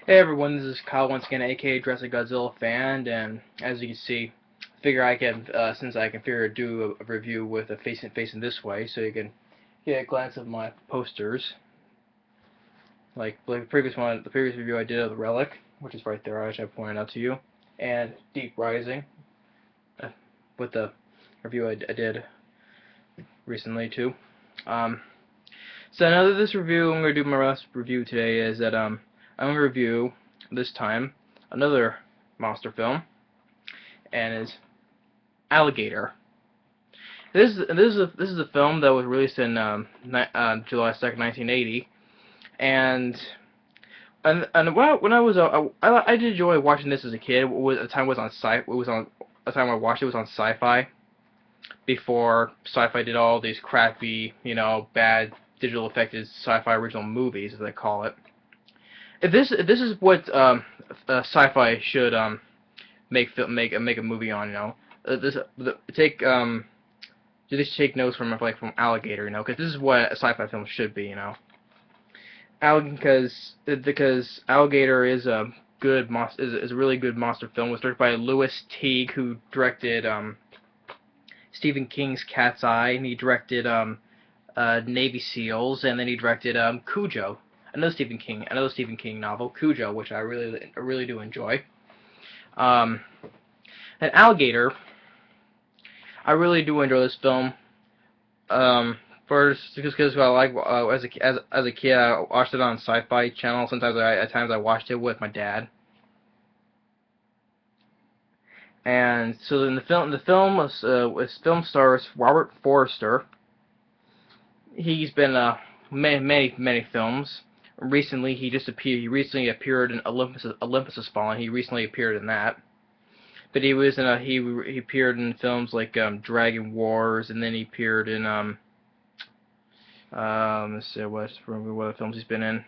Hey everyone, this is Kyle once again, aka Dressing Godzilla Fan, and as you can see, figure I can, since I can figure do a review with a facing this way, so you can get a glance of my posters, like the previous review I did of the Relic, which is right there, which I pointed out to you, and Deep Rising, with the review I did recently too. So now that this review, I'm going to do my last review today, is that I'm going to review, this time, another monster film, and is Alligator. This is a film that was released in July 2nd, 1980, and when I was I did enjoy watching this as a kid. At the time it was on the time I watched it was on Sci-Fi, before Sci-Fi did all these crappy, bad digital affected sci-fi original movies, as they call it. If this is what Sci-Fi should make a movie on, just take notes from Alligator, because this is what a sci-fi film should be, because Alligator is a is a really good monster film. It was directed by Louis Teague, who directed Stephen King's Cat's Eye, and he directed Navy SEALs, and then he directed Cujo, another Stephen King novel, Cujo, which I really do enjoy. And Alligator, I really do enjoy this film. First, because as a kid, I watched it on Sci-Fi Channel. Sometimes at times I watched it with my dad. And so in the film stars Robert Forster. He's been many films. Recently, he recently appeared in Olympus Has Fallen. He recently appeared in that. But he appeared in films like Dragon Wars, and then he appeared in let's see what other films he's been in.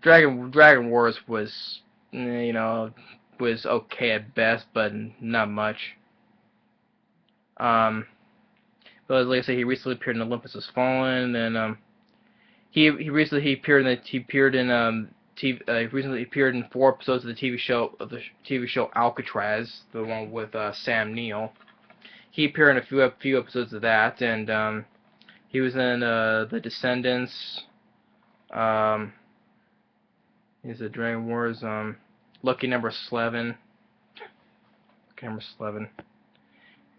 Dragon Wars was was okay at best, but not much. But like I say, he recently appeared in Olympus Has Fallen, and he recently appeared in 4 episodes of the TV show Alcatraz, the one with Sam Neill. He appeared in a few episodes of that, and he was in The Descendants. He's a Dragon Wars. Lucky Number 11.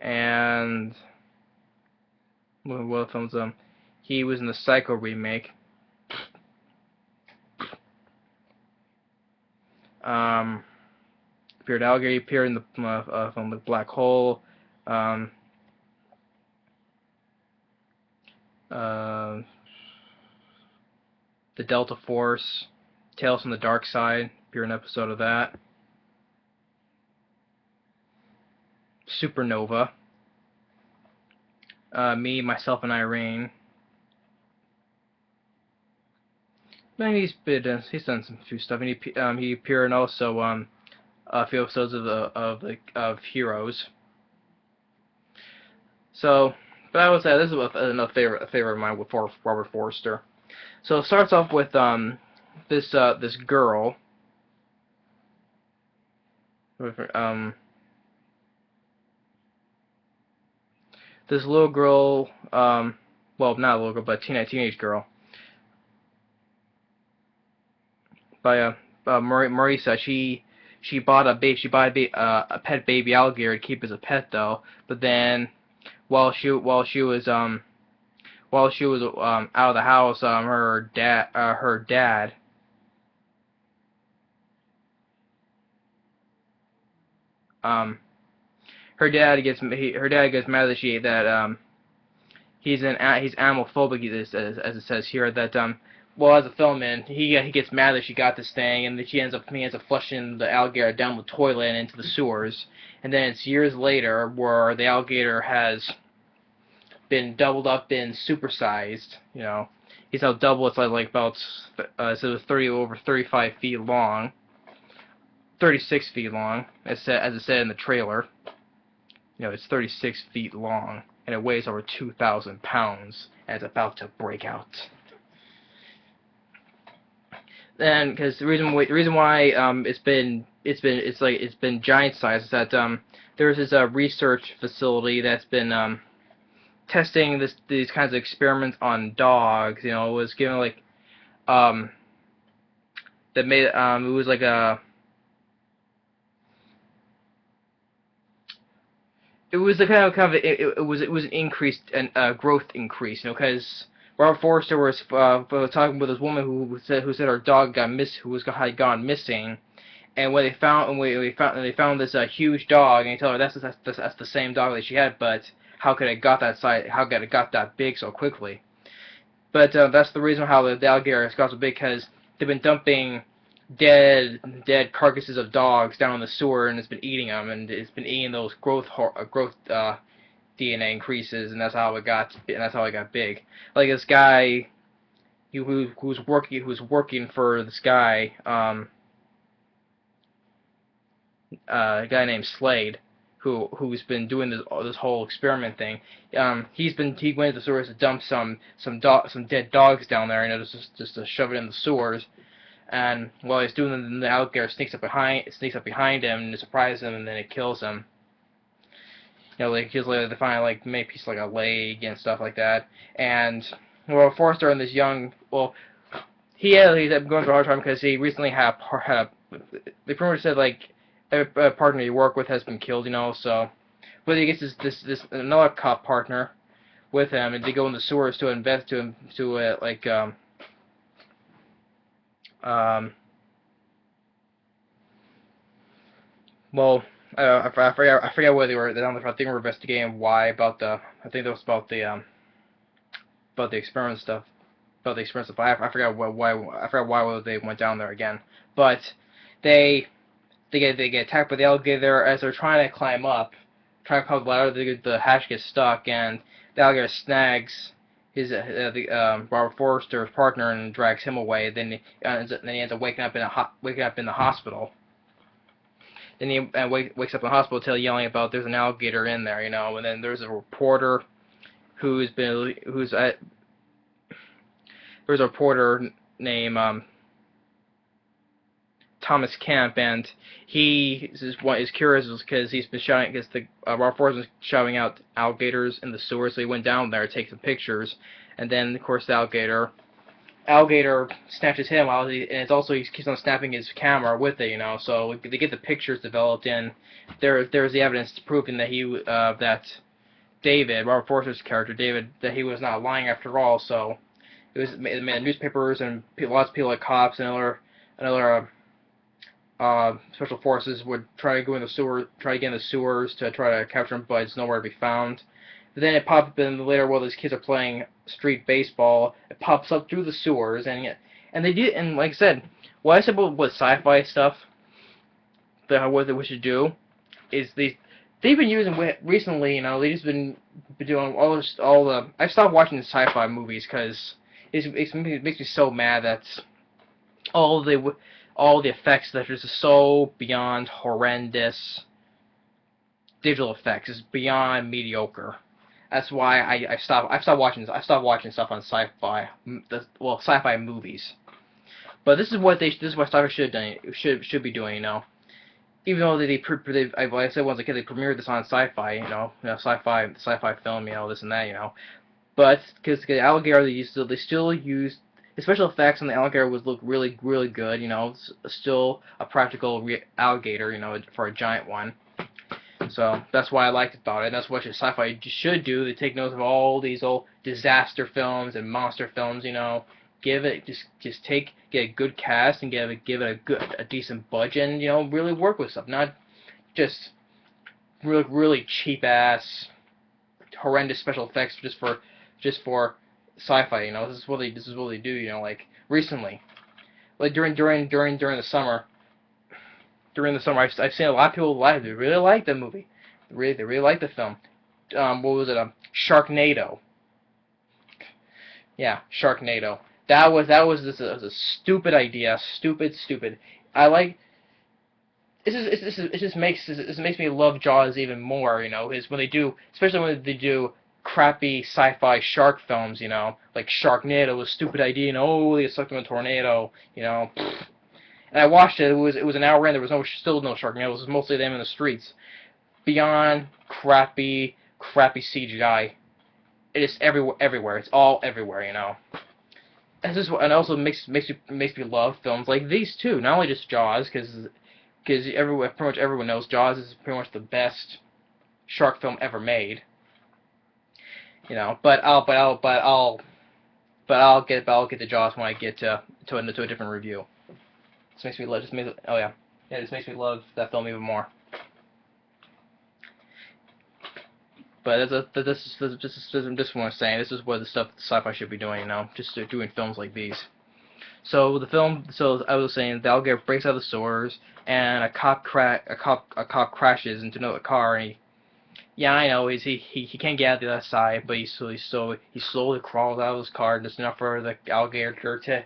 And what films? He was in the Psycho remake. Appeared Alligator. He appeared in the film The Black Hole. The Delta Force. Tales from the Dark Side. Appeared in an episode of that. Supernova. Me, Myself, and Irene. And he's done some few stuff, and he appeared in also a few episodes of Heroes. So, but I would say this is another favorite of mine with Robert Forster. So it starts off with this girl. This little girl, well, not a little girl, but a teenage girl, by Marisa. She bought a pet baby alligator to keep as a pet, though. But then, while she was out of the house, her dad gets mad that he's animalphobic, as it says here, that as a filmman, he gets mad that she got this thing, and that he ends up flushing the alligator down the toilet and into the sewers. And then it's years later where the alligator has been doubled up and supersized. He's now double. It's like about so it was over 35 feet long, 36 feet long, as it said in the trailer. It's 36 feet long, and it weighs over 2,000 pounds, and it's about to break out. and because the reason why it's been giant size is that there's this research facility that's been testing these kinds of experiments on dogs. You know, it was given like um that made it was like a it was the it was an increased and growth increase, you know, because Robert Forster was talking with this woman who said her dog had gone missing, and when they found this huge dog, and they told her that's the same dog that she had, but how could it got that size? How could it got that big so quickly? But that's the reason how the alligator has got so big, because they've been dumping dead carcasses of dogs down in the sewer, and it's been eating them, and it's been eating those growth DNA increases, and that's how it got big. Like this guy who's working for this guy, a guy named Slade, who's been doing this whole experiment thing. He went to the sewers to dump some dead dogs down there, you know, just to shove it in the sewers. And while he's doing it, the alligator sneaks up behind him and surprises him, and then it kills him. You know, like they find like maybe a piece of like a leg and stuff like that. And well, Forster and this young, he's going through a hard time because he recently had they pretty much said like a partner he worked with has been killed, you know. So, but he gets this another cop partner with him, and they go in the sewers to invest well, I forget where they were. I think they were investigating why about the. I think that was about the experiment stuff. About the experiment stuff. I forgot why they went down there again. But they get attacked by the alligator as they're trying to climb up. Trying to climb the ladder, the hatch gets stuck, and the alligator snags Robert Forster's partner and drags him away. Then he ends up waking up in the hospital. Then he wakes up in the hospital, yelling about there's an alligator in there, you know. And then there's a reporter there's a reporter named Thomas Kemp, and he is curious because he's been shouting because Robert Forster was shouting out alligators in the sewer, so he went down there to take some pictures, and then of course the alligator snatches him while he keeps on snapping his camera with it, you know. So they get the pictures developed, and there's the evidence proving that that David, Robert Forster's character David, that he was not lying after all. So it made newspapers and lots of people like cops and other special forces would try to get in the sewers to try to capture him, but it's nowhere to be found. But then it popped up in later while these kids are playing street baseball. It pops up through the sewers, and they did. And like I said, what I said with sci-fi stuff, what they should do is they've been using recently. You know, they've just been doing all the. I stopped watching the sci-fi movies because it makes me so mad that all the effects that are just so beyond horrendous. Digital effects is beyond mediocre. That's why I stopped watching stuff on sci-fi movies. But this is what sci-fi should be doing, you know. Even though like I said once again, they premiered this on sci-fi, you know, sci-fi film, you know, this and that, you know. But because the alligator they still use the special effects on the alligator look really, really good, you know. It's still a practical alligator, you know, for a giant one. So that's why I liked about it. That's what sci-fi should do. They take notes of all these old disaster films and monster films, you know. Get a good cast and give it a decent budget, and you know, really work with stuff, not just really cheap ass horrendous special effects just for sci-fi. You know, this is what they do. You know, like recently, like during the summer. I've seen a lot of people they really like the movie. They really like the film. What was it? Sharknado. Yeah, Sharknado. That was a stupid idea. Stupid. I like. It just makes me love Jaws even more. You know, is when they do, especially when they do crappy sci-fi shark films, you know, like Sharknado, a stupid idea, and oh, they sucked him in a tornado, you know. And I watched it. It was an hour in. There was still no Sharknado. It was mostly them in the streets. Beyond crappy CGI. It is everywhere. It's all everywhere, you know. And also makes me love films like these too. Not only just Jaws, because pretty much everyone knows Jaws is pretty much the best shark film ever made. You know, I'll get to Jaws when I get to a different review. This makes me love. Oh yeah, this makes me love that film even more. But this is what I'm saying. This is what the stuff sci-fi should be doing, you know, just doing films like these. So I was saying, the alligator breaks out of the sewers, and a cop crashes into another car, and yeah, I know, he can't get out the other side, but he slowly crawls out of his car just enough for the alligator to.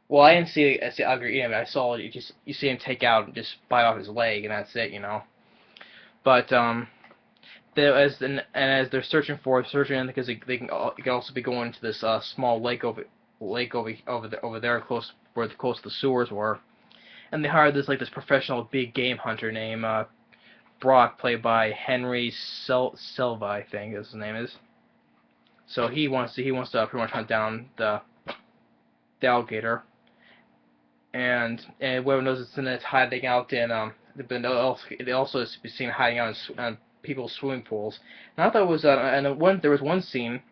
Well, I didn't see the alligator eat him. I saw you see him take out and just bite off his leg, and that's it, you know. But as they're searching because they can also be going to this small lake over there close to the sewers were, and they hired this professional big game hunter named Brock, played by Henry Silva, I think his name is. So he wants to pretty much hunt down the alligator, and everyone knows it's hiding out in they also be seen hiding out in people's swimming pools. And I thought it was there was one scene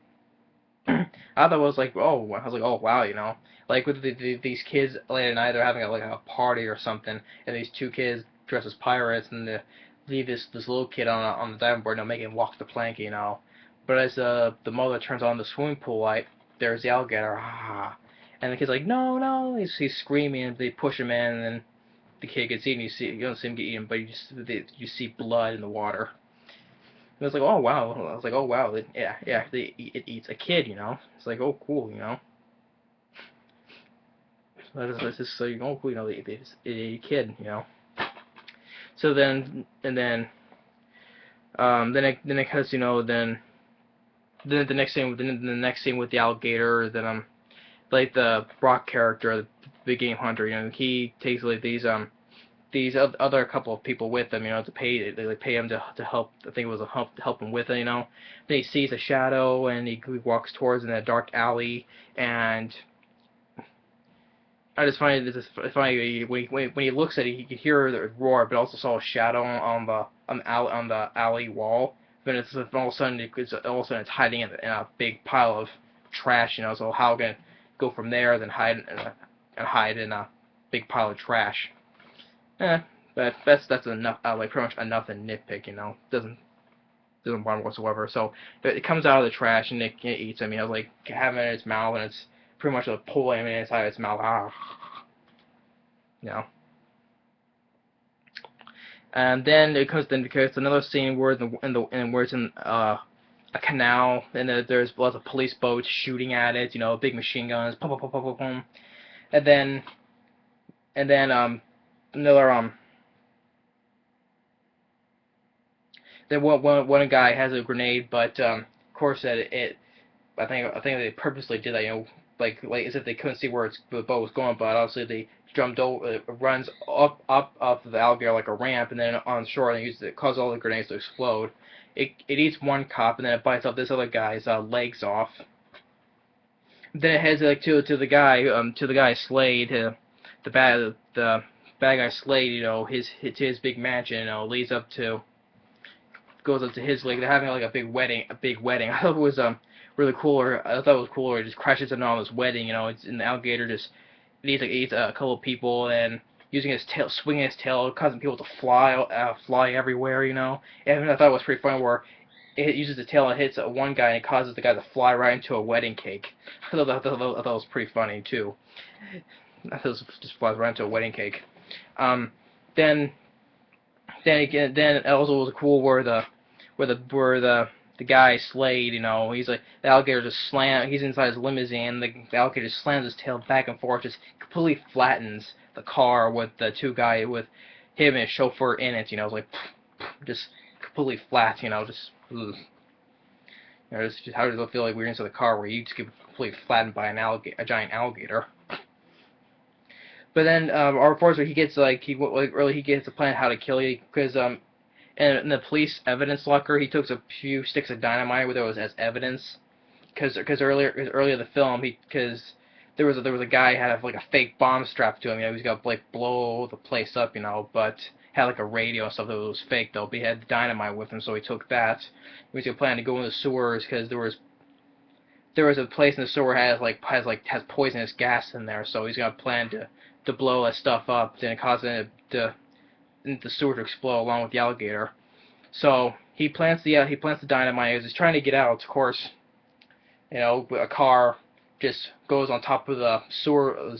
I thought it was like, oh, I was like, oh wow, you know, like with these kids late at night, they're having a party or something, and these two kids dressed as pirates, and they leave this little kid on the diving board, and make him walk the plank, you know. But as the mother turns on the swimming pool light, there's the alligator, and the kid's like, no, no, he's screaming, and they push him in, and then the kid gets eaten. You don't see him get eaten, but you see blood in the water. And I was like, oh wow. I was like, oh wow. It eats a kid, you know. It's like, oh cool, you know. So it's just so you know, cool, you know, it ate a kid, you know. So then it cuts, you know, then the next scene with the alligator, then like the Brock character, the big game hunter, you know, he takes like these other couple of people with him, you know, they pay him to help. I think it was to help him with it, you know. Then he sees a shadow, and he walks towards in a dark alley, and I just find it funny when he looks at it, he could hear the roar, but also saw a shadow on the alley wall. Then all of a sudden it's hiding in a big pile of trash, you know. So how can it go from there, then hide in a big pile of trash? But that's enough. Like pretty much enough to nitpick, you know. Doesn't bother whatsoever. So it comes out of the trash and it eats. I mean, I was like having it in its mouth, and it's pretty much pulling it inside its mouth. You know. And then because another scene where where it's in a canal, and there's lots of police boats shooting at it. You know, big machine guns, pum pum pum pum pum pum. And then another then one guy has a grenade, but of course I think they purposely did that, you know, like as if they couldn't see where the boat was going, but obviously they jumped over, runs up the alligator like a ramp, and then on shore, and it causes all the grenades to explode. It eats one cop, and then it bites off this other guy's legs off. Then it heads like to the guy Slade, the bad guy Slade, you know, to his big mansion, you know, goes up to his lake. They're having like a big wedding. I thought it was really cool. I thought it was cool. It just crashes in on this wedding. You know, it's in the alligator just eats a couple of people, and using his tail, swinging his tail, causing people to fly everywhere. You know, and I thought it was pretty funny where it uses the tail and hits one guy, and it causes the guy to fly right into a wedding cake. I thought it was pretty funny too. I thought it just flies right into a wedding cake. Then it also was cool where the guy Slade, you know, he's like, the alligator just he's inside his limousine, the alligator just slams his tail back and forth, just completely flattens the car with the with him and his chauffeur in it, you know, it's like just completely flat, you know, just ugh. How does it feel like we're inside the car where you just get completely flattened by a giant alligator? But then our reporter he gets a plan how to kill you because in the police evidence locker he took a few sticks of dynamite where there was as evidence because earlier in the film because there was a guy who had like a fake bomb strapped to him. He was gonna like blow the place up, but had like a radio and stuff that was fake though. But he had dynamite with him, so he took that. He was gonna plan to go in the sewers because there was a place in the sewer has poisonous gas in there, so he's gonna plan to blow that stuff up, then causing the sewer to explode along with the alligator. So he plants the dynamite as he's trying to get out. Of course, a car just goes on top of the sewer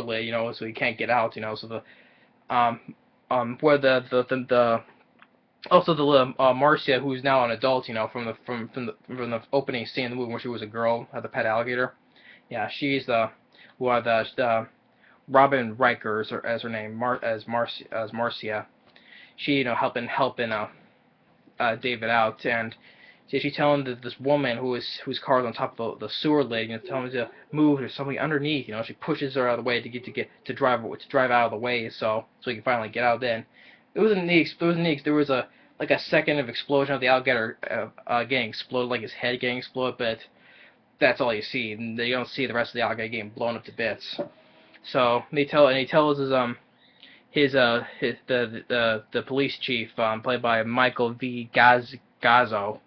lid, so he can't get out, so where the also the Marcia, who's now an adult, from the opening scene of the movie where she was a girl, had the pet alligator. Yeah, she's the Robin Riker as her name, as Marcia. She, helping David out, and she's telling this woman whose car is on top of the sewer lid, telling her to move. There's somebody underneath. She pushes her out of the way to drive out of the way, so he can finally get out. Then it was neat. There was a second of explosion of the alligator getting exploded, like his head getting exploded, but that's all you see. And you don't see the rest of the alligator getting blown up to bits. So he tells the police chief, played by Michael V. Gazzo,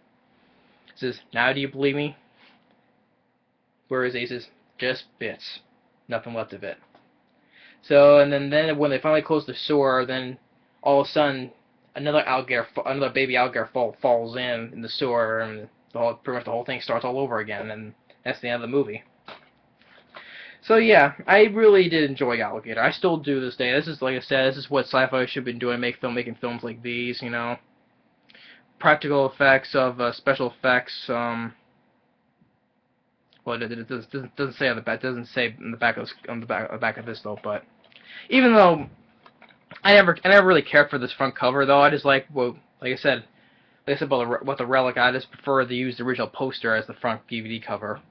says, "Now do you believe me?" Whereas he says, "Just bits, nothing left of it." So and then when they finally close the sewer, then all of a sudden another baby alligator falls in the sewer, and pretty much the whole thing starts all over again, and that's the end of the movie. So yeah, I really did enjoy Alligator. I still do this day. This is, like I said, this is what sci-fi should have been doing, making films like these, Practical effects of special effects. Well, it doesn't say on the back. Doesn't say on the back of this though. But even though I never really cared for this front cover though, I just like I said about the relic. I just prefer to use the original poster as the front DVD cover.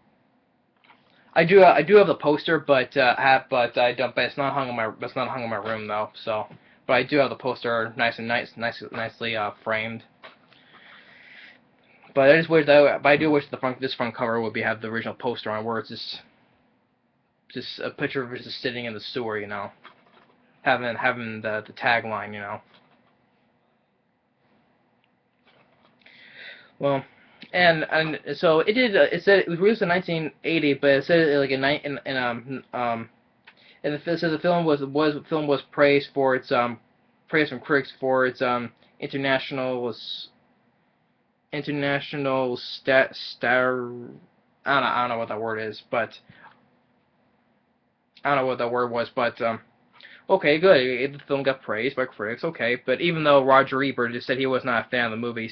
I do have the poster, but I don't. But it's not hung in my room though. So, but I do have the poster nicely framed. But I do wish this front cover would have the original poster on, where it's just a picture of it just sitting in the sewer, having the tagline, Well. And so it did. It said it was released in 1980, but it said like it says the film was praised for its praised from critics for its international star. I don't know what that word is, but I don't know what that word was, but okay, good. The film got praised by critics, okay. But even though Roger Ebert just said he was not a fan of the movie,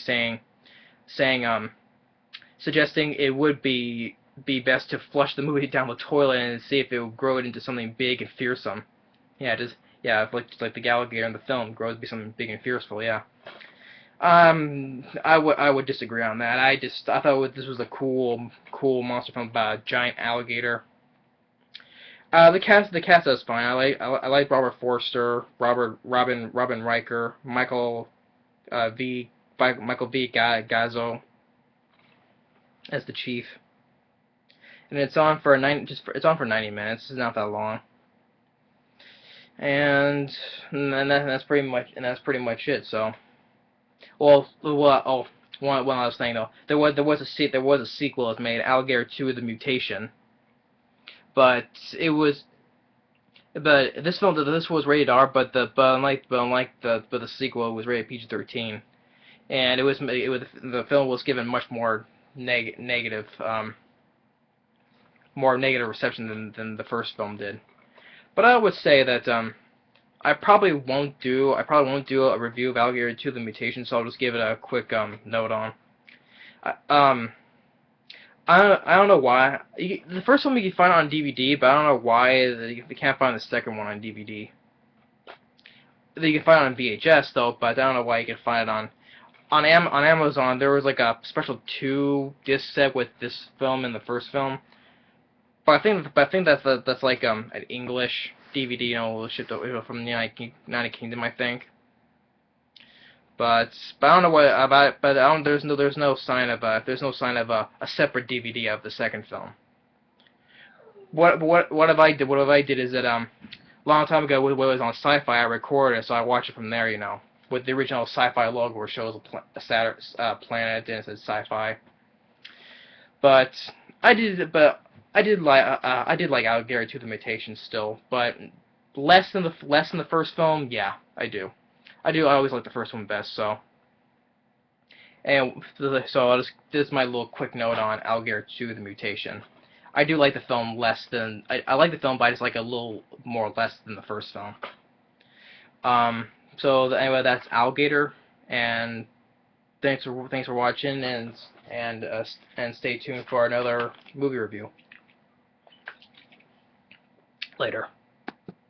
suggesting it would be best to flush the movie down the toilet and see if it would grow it into something big and fearsome. Yeah, just like the alligator in the film grows to be something big and fearful. Yeah. I would disagree on that. I thought this was a cool monster film about a giant alligator. The cast is fine. I like Robert Forster, Robin Riker, Michael V. Gazzo as the chief, and it's on for 90 minutes. It's not that long, and that's pretty much it. So, one last thing though, there was a sequel that was made, Alligator 2: The Mutation, but this was rated R, but the sequel, it was rated PG-13, and the film was given much more negative reception than the first film did. But I would say that I probably won't do a review of Alligator 2: The Mutation, so I'll just give it a quick note on. I don't know why. The first one you can find on DVD, but I don't know why you can't find the second one on DVD. You can find it on VHS though, but I don't know why you can find it on Amazon there was like a special 2 disc set with this film and the first film. But I think that's like an English DVD, shipped over from the United Kingdom, I think. But I don't know what about it. But I don't. There's no sign of a separate DVD of the second film. What if I did? What if I did is that a long time ago when it was on Sci-Fi, I recorded it, so I watched it from there, with the original Sci-Fi logo where it shows a Saturn planet and it says Sci-Fi. But I did like Alligator 2: The Mutation still, but less than the first film. Yeah, I do. I always like the first one best. So, and so this is my little quick note on Alligator 2: The Mutation. I do like the film less than I like the film, but I just like a little more less than the first film. So anyway, that's Alligator, and thanks for watching, and stay tuned for another movie review. Later.